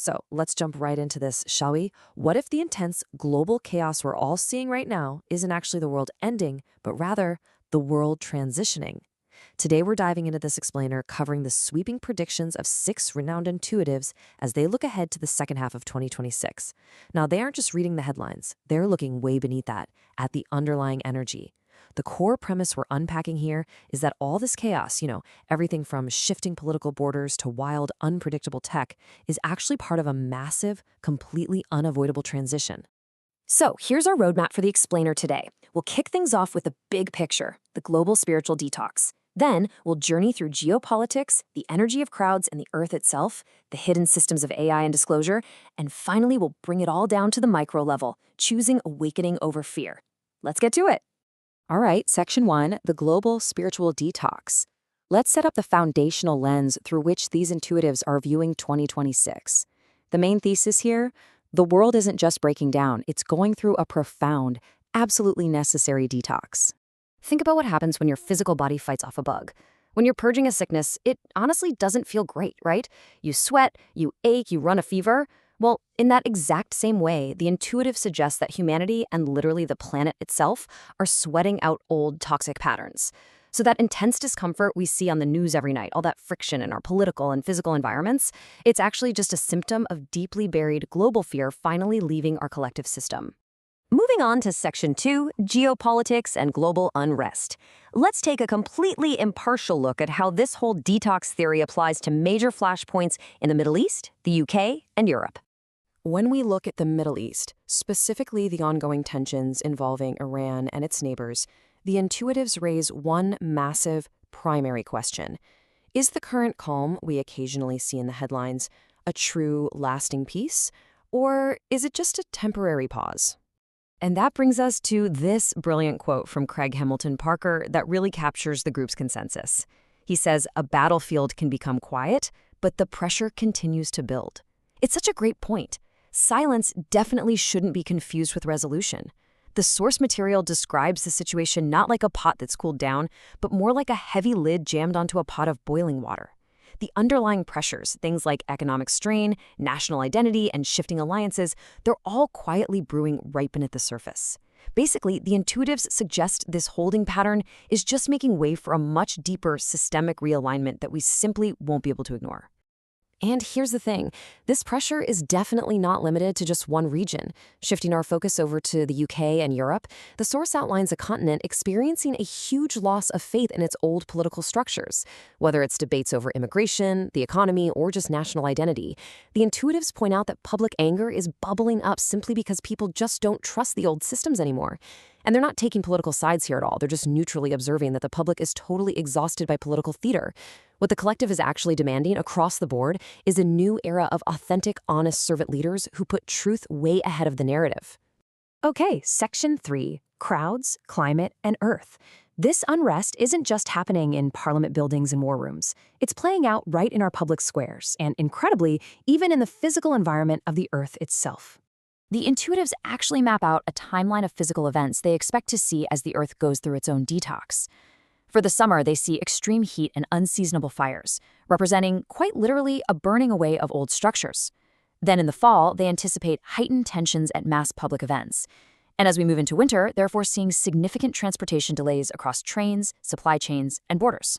So let's jump right into this, shall we? What if the intense global chaos we're all seeing right now isn't actually the world ending, but rather the world transitioning? Today, we're diving into this explainer, covering the sweeping predictions of 6 renowned intuitives as they look ahead to the second half of 2026. Now, they aren't just reading the headlines, they're looking way beneath that, at the underlying energy. The core premise we're unpacking here is that all this chaos, everything from shifting political borders to wild, unpredictable tech, is actually part of a massive, completely unavoidable transition. So here's our roadmap for the explainer today. We'll kick things off with the big picture, the global spiritual detox. Then we'll journey through geopolitics, the energy of crowds and the earth itself, the hidden systems of AI and disclosure, and finally we'll bring it all down to the micro level, choosing awakening over fear. Let's get to it. All right, Section 1, the global spiritual detox. Let's set up the foundational lens through which these intuitives are viewing 2026. The main thesis here: the world isn't just breaking down, it's going through a profound, absolutely necessary detox. Think about what happens when your physical body fights off a bug. When you're purging a sickness, it honestly doesn't feel great, right? You sweat, you ache, you run a fever. Well, in that exact same way, the intuitive suggests that humanity and literally the planet itself are sweating out old toxic patterns. So that intense discomfort we see on the news every night, all that friction in our political and physical environments, it's actually just a symptom of deeply buried global fear finally leaving our collective system. Moving on to Section 2, geopolitics and global unrest. Let's take a completely impartial look at how this whole detox theory applies to major flashpoints in the Middle East, the UK, and Europe. When we look at the Middle East, specifically the ongoing tensions involving Iran and its neighbors, the intuitives raise one massive, primary question. Is the current calm we occasionally see in the headlines a true, lasting peace, or is it just a temporary pause? And that brings us to this brilliant quote from Craig Hamilton Parker that really captures the group's consensus. He says, "A battlefield can become quiet, but the pressure continues to build." It's such a great point. Silence definitely shouldn't be confused with resolution. The source material describes the situation not like a pot that's cooled down, but more like a heavy lid jammed onto a pot of boiling water. The underlying pressures, things like economic strain, national identity, and shifting alliances, they're all quietly brewing right beneath the surface. Basically, the intuitives suggest this holding pattern is just making way for a much deeper systemic realignment that we simply won't be able to ignore. And here's the thing, this pressure is definitely not limited to just one region. Shifting our focus over to the UK and Europe, the source outlines a continent experiencing a huge loss of faith in its old political structures. Whether it's debates over immigration, the economy, or just national identity, the intuitives point out that public anger is bubbling up simply because people just don't trust the old systems anymore. And they're not taking political sides here at all. They're just neutrally observing that the public is totally exhausted by political theater. What the collective is actually demanding across the board is a new era of authentic, honest servant leaders who put truth way ahead of the narrative. Okay, Section 3, crowds, climate, and earth. This unrest isn't just happening in parliament buildings and war rooms. It's playing out right in our public squares, and incredibly, even in the physical environment of the earth itself. The intuitives actually map out a timeline of physical events they expect to see as the Earth goes through its own detox. For the summer, they see extreme heat and unseasonable fires, representing quite literally a burning away of old structures. Then in the fall, they anticipate heightened tensions at mass public events. And as we move into winter, they're foreseeing significant transportation delays across trains, supply chains, and borders.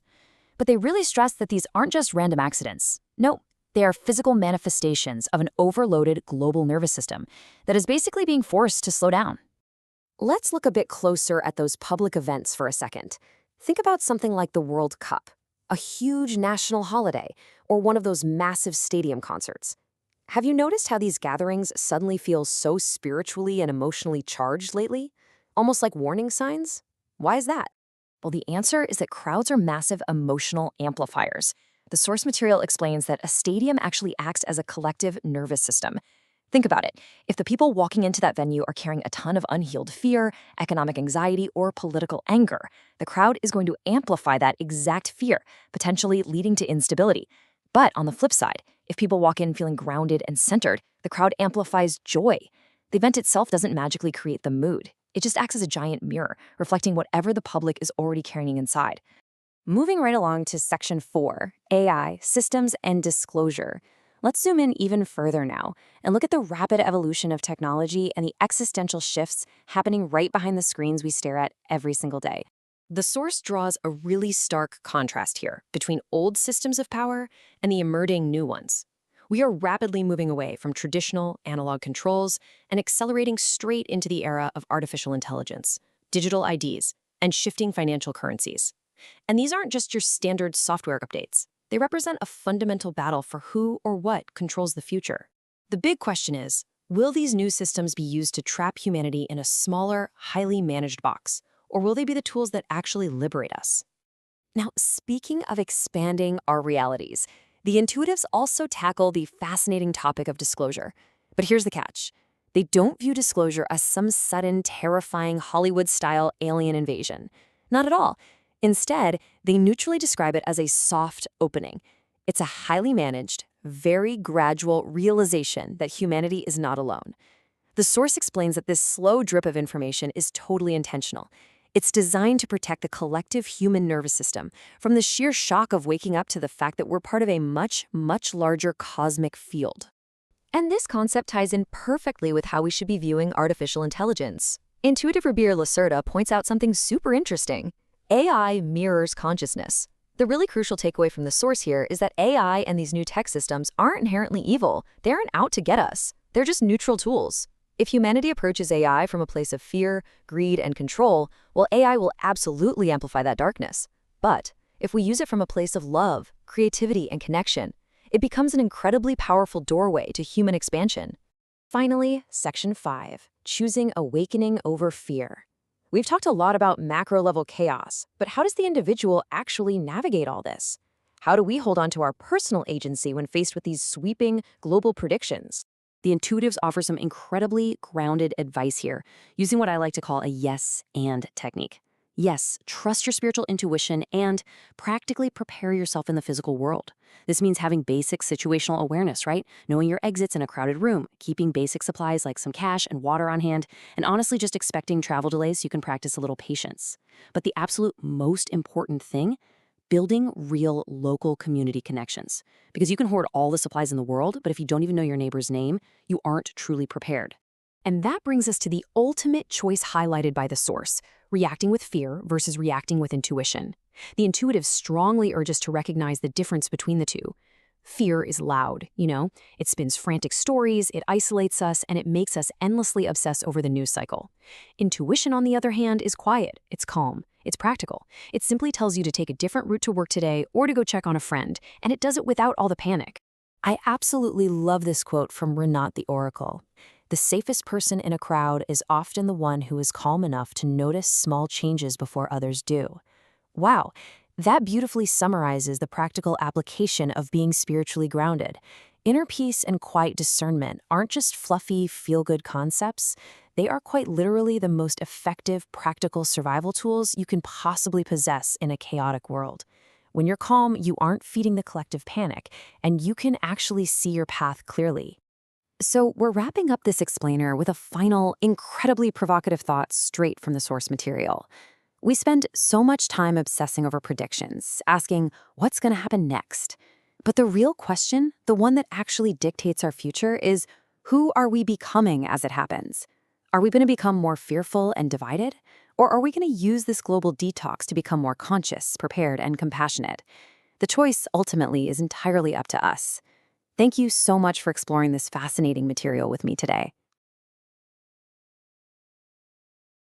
But they really stress that these aren't just random accidents. No. They are physical manifestations of an overloaded global nervous system that is basically being forced to slow down. Let's look a bit closer at those public events for a second. Think about something like the World Cup, a huge national holiday, or one of those massive stadium concerts. Have you noticed how these gatherings suddenly feel so spiritually and emotionally charged lately? Almost like warning signs? Why is that? Well, the answer is that crowds are massive emotional amplifiers. The source material explains that a stadium actually acts as a collective nervous system. Think about it. If the people walking into that venue are carrying a ton of unhealed fear, economic anxiety, or political anger, the crowd is going to amplify that exact fear, potentially leading to instability. But on the flip side, if people walk in feeling grounded and centered, the crowd amplifies joy. The event itself doesn't magically create the mood. It just acts as a giant mirror, reflecting whatever the public is already carrying inside. Moving right along to Section 4, AI, Systems and Disclosure. Let's zoom in even further now and look at the rapid evolution of technology and the existential shifts happening right behind the screens we stare at every single day. The source draws a really stark contrast here between old systems of power and the emerging new ones. We are rapidly moving away from traditional analog controls and accelerating straight into the era of artificial intelligence, digital IDs, and shifting financial currencies. And these aren't just your standard software updates. They represent a fundamental battle for who or what controls the future. The big question is, will these new systems be used to trap humanity in a smaller, highly managed box, or will they be the tools that actually liberate us? Now, speaking of expanding our realities, the intuitives also tackle the fascinating topic of disclosure. But here's the catch. They don't view disclosure as some sudden, terrifying Hollywood-style alien invasion. Not at all. Instead, they neutrally describe it as a soft opening. It's a highly managed, very gradual realization that humanity is not alone. The source explains that this slow drip of information is totally intentional. It's designed to protect the collective human nervous system from the sheer shock of waking up to the fact that we're part of a much, much larger cosmic field. And this concept ties in perfectly with how we should be viewing artificial intelligence. Intuitive Rubia Lacerda points out something super interesting. AI mirrors consciousness. The really crucial takeaway from the source here is that AI and these new tech systems aren't inherently evil. They aren't out to get us. They're just neutral tools. If humanity approaches AI from a place of fear, greed, and control, well, AI will absolutely amplify that darkness. But if we use it from a place of love, creativity, and connection, it becomes an incredibly powerful doorway to human expansion. Finally, Section 5, choosing awakening over fear. We've talked a lot about macro-level chaos, but how does the individual actually navigate all this? How do we hold on to our personal agency when faced with these sweeping global predictions? The intuitives offer some incredibly grounded advice here, using what I like to call a yes and technique. Yes, trust your spiritual intuition and practically prepare yourself in the physical world. This means having basic situational awareness, right? Knowing your exits in a crowded room, keeping basic supplies like some cash and water on hand, and honestly just expecting travel delays so you can practice a little patience. But the absolute most important thing, building real local community connections. Because you can hoard all the supplies in the world, but if you don't even know your neighbor's name, you aren't truly prepared. And that brings us to the ultimate choice highlighted by the source, reacting with fear versus reacting with intuition. The intuitive strongly urges to recognize the difference between the two. Fear is loud, It spins frantic stories, it isolates us, and it makes us endlessly obsess over the news cycle. Intuition, on the other hand, is quiet, it's calm, it's practical. It simply tells you to take a different route to work today or to go check on a friend, and it does it without all the panic. I absolutely love this quote from Rinat the Oracle. The safest person in a crowd is often the one who is calm enough to notice small changes before others do. Wow, that beautifully summarizes the practical application of being spiritually grounded. Inner peace and quiet discernment aren't just fluffy, feel-good concepts. They are quite literally the most effective, practical survival tools you can possibly possess in a chaotic world. When you're calm, you aren't feeding the collective panic, and you can actually see your path clearly. So we're wrapping up this explainer with a final, incredibly provocative thought straight from the source material. We spend so much time obsessing over predictions, asking what's going to happen next. But the real question, the one that actually dictates our future, is who are we becoming as it happens? Are we going to become more fearful and divided? Or are we going to use this global detox to become more conscious, prepared, and compassionate? The choice ultimately is entirely up to us. Thank you so much for exploring this fascinating material with me today.